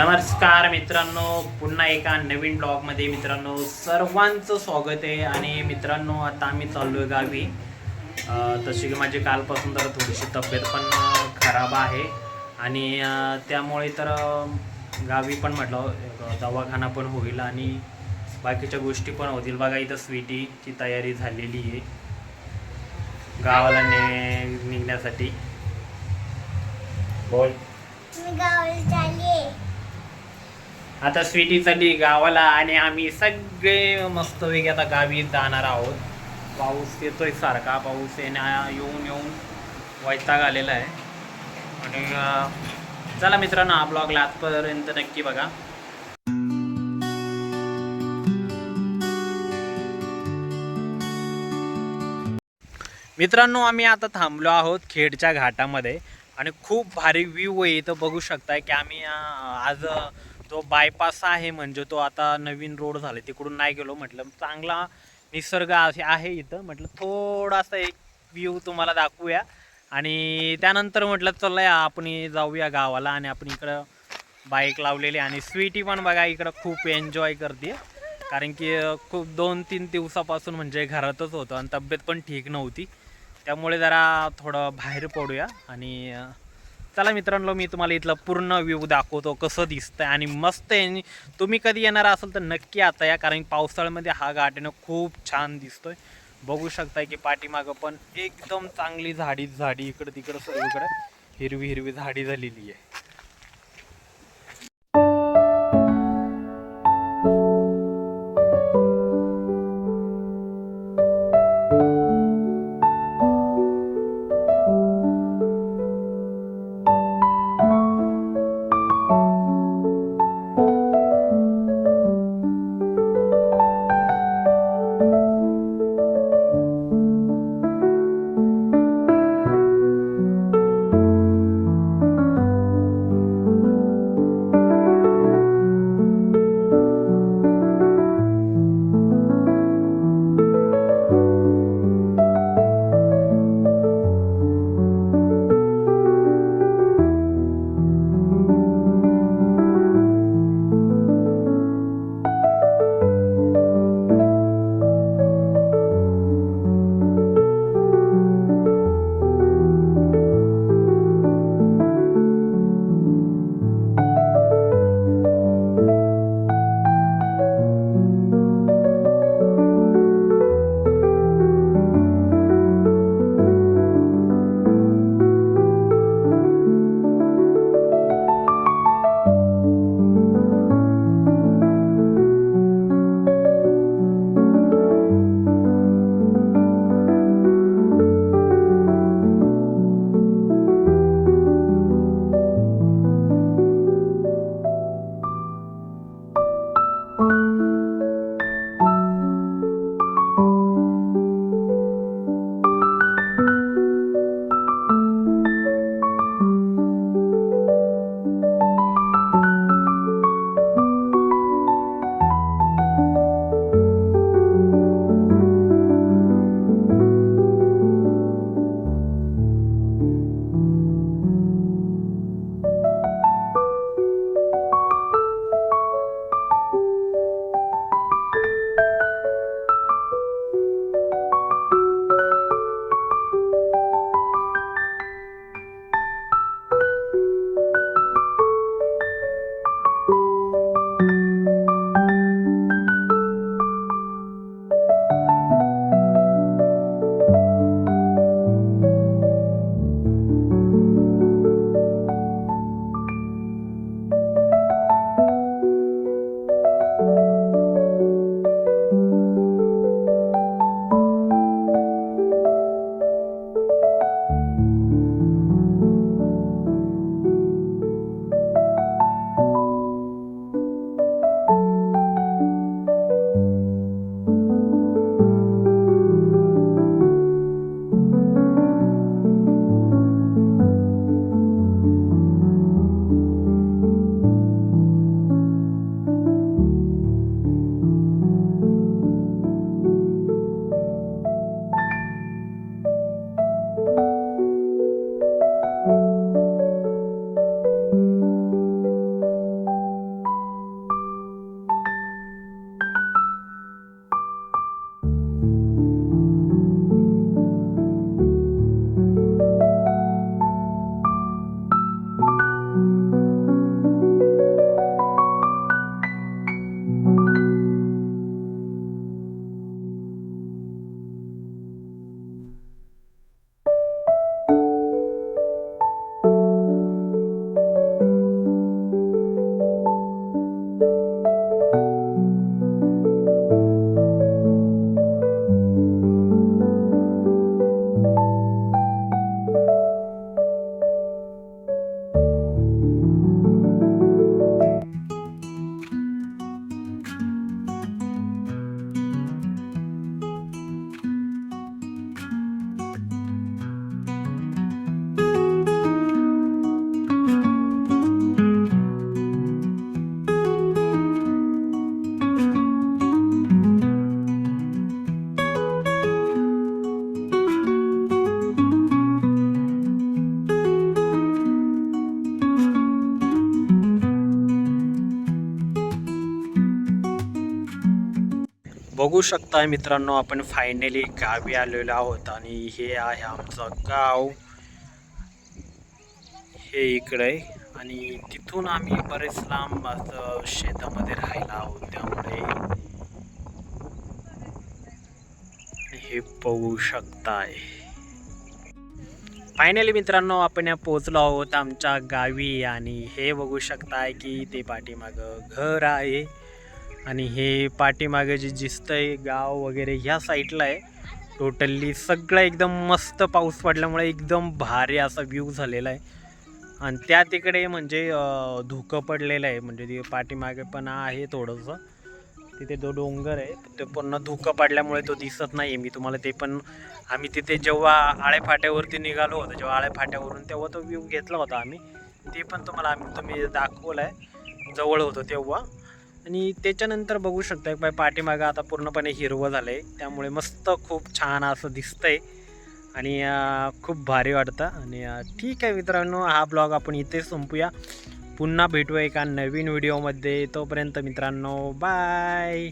नमस्कार मित्रांनो, पुन्हा एका नवीन ब्लॉगमध्ये मित्रांनो सर्वांचं स्वागत आहे. आणि मित्रांनो आता आम्ही चाललोय गावी. तशी की माझी कालपासून जरा थोडीशी तब्येत पण खराब आहे आणि त्यामुळे तर गावी पण म्हटलं दवाखाना पण होईल आणि बाकीच्या गोष्टी पण होतील. बघा इथं स्वीटीची तयारी झालेली आहे गावाला निघण्यासाठी. बोल. आता स्वीटी चालली गावाला आणि आम्ही सगळे मस्त वेगळे आता गावी जाणार आहोत. पाऊस येतोय, सारखा पाऊस येऊन येऊन वैताग आलेला आहे. आणि चला मित्रांनो, हा ब्लॉगला आजपर्यंत नक्की बघा. मित्रांनो, आम्ही आता थांबलो आहोत खेडच्या घाटामध्ये आणि खूप भारी व्ह्यू आहे इथं. बघू शकताय की आम्ही आज तो बायपास आहे, म्हणजे तो आता नवीन रोड झाला, तिकडून नाही गेलो. म्हटलं चांगला निसर्ग आहे इथं, म्हटलं थोडासा एक व्ह्यू तुम्हाला दाखवूया. आणि त्यानंतर म्हटलं चला आपण जाऊया गावाला. आणि आपण इकडं बाईक लावलेली आणि स्वीटी पण बघा इकडं खूप एन्जॉय करते, कारण की खूप 2-3 दिवसापासून म्हणजे घरातच होतं आणि तब्येत पण ठीक नव्हती. त्यामुळे जरा थोडं बाहेर पडूया. आणि चला मित्रांनो, मी तुम्हाला इथलं पूर्ण व्ह्यू दाखवतो कसं दिसतंय. आणि मस्त आहे. तुम्ही कधी येणार असाल तर नक्की आता या, कारण पावसाळ्यामध्ये हा घाट खूप छान दिसतोय. बघू शकताय की पाठीमागं पण एकदम चांगली झाडी इकडं तिकडं सर्वीकडे हिरवी हिरवी झाडी झालेली आहे. बघू शकता मित्रांनो, आपण फायनली गावी आलेलो आहोत आणि हे आहे आमचं गाव. हे इकडे आणि तिथून आम्ही बरेच लांब असं शेतामध्ये राहायला आहोत, त्यामुळे हे बघू शकताय. फायनली मित्रांनो, आपण पोहोचलो आहोत आमच्या गावी आणि हे बघू शकताय की ते पाठीमागं घर आहे आणि हे पाठीमागे जे दिसतंय गाव वगैरे ह्या साईडला आहे. टोटली सगळं एकदम मस्त, पाऊस पडल्यामुळे एकदम भारी असा व्ह्यू झालेला आहे. आणि त्या तिकडे म्हणजे धुकं पडलेलं आहे, म्हणजे ते पाठीमागे पण आहे थोडंसं, तिथे तो डोंगर आहे ते पूर्ण धुकं पडल्यामुळे तो दिसत नाही. मी तुम्हाला ते पण, आम्ही तिथे जेव्हा आळेफाट्यावरती निघालो होतो, जेव्हा आळेफाट्यावरून तेव्हा तो व्ह्यू घेतला होता आम्ही, ते पण तुम्ही दाखवलं आहे जवळ होतो तेव्हा. आणि त्याच्यानंतर बघू शकता पाठीमागं आता पूर्णपणे हिरवं झालं आहे, त्यामुळे मस्त खूप छान असं दिसतंय आणि खूप भारी वाटतं. आणि ठीक आहे मित्रांनो, हा ब्लॉग आपण इथे संपूया. पुन्हा भेटूया एका नवीन व्हिडिओमध्ये. तोपर्यंत मित्रांनो, बाय.